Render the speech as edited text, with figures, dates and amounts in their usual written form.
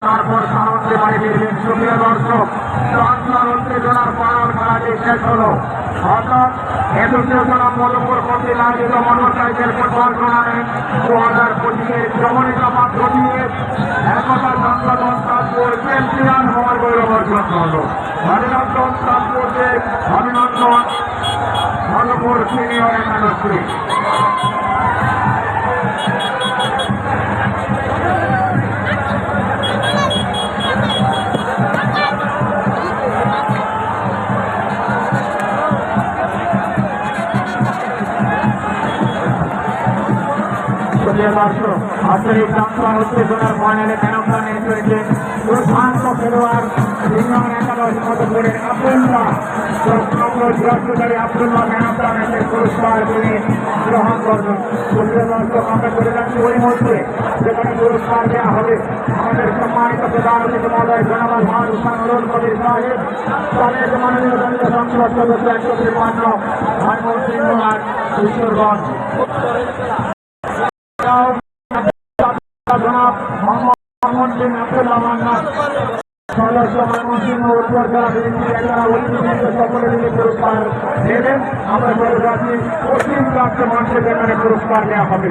তারপর সামন্তে বাড়ি ফিরবেন। সুপ্রিয় দর্শক, চঞ্চল উত্তেজনার পর খেলাটি শেষ হলো। অর্থাৎ ২১ মধুপুর কর্তৃক আয়োজিত মোটরসাইকেল ফুটবল টুর্নামেন্ট 2025 যমনিকা পাত্র দিয়ে একতা চন্দ্রগঞ্জ তাজপুর চ্যাম্পিয়ন হওয়ার গৌরব অর্জন করল। অভিনন্দন তাজপুরকে, অভিনন্দন মধুপুর সিনিয়র একাদশী। আজকের এই যাত্রা উত্তেজনার ফাইনালে ম্যানঅফ নিয়ে চলেছে দুর্দান্ত খেলোয়াড় সিনিয়র একাদশ মধুপুরের আব্দুল্লাহ। ৮৬ আব্দুল্লাহ ম্যানঅফ ম্যাচের পুরস্কার তিনি গ্রহণ করবেন। সুপ্রিয় দর্শক, আমরা চলে যাচ্ছি ওই মধ্যে যেখানে পুরস্কার দেওয়া হবে আমাদের সম্মানিত প্রধান অতিথি মহোদয় জনাব আলহাজ হুসাইন নুরুল কবির সাহেব, তাদের মাননীয় দলীয় সংসদ সদস্য ১৫৩ ভাইমোহন সিংহ আর ঈশ্বরগঞ্জ। জনাব মোহাম্মদ বিন আব্দুল্লাহ মান্নান সদস্য ময়মনসিংহ উত্তর জেলা বিএনপি এলাকা ঐতিহ্য সকলে মিলে পুরস্কার দেবেন। আমরা চলে যাচ্ছি পশ্চিম প্রাচ্য মঞ্চে যেখানে পুরস্কার দেওয়া হবে।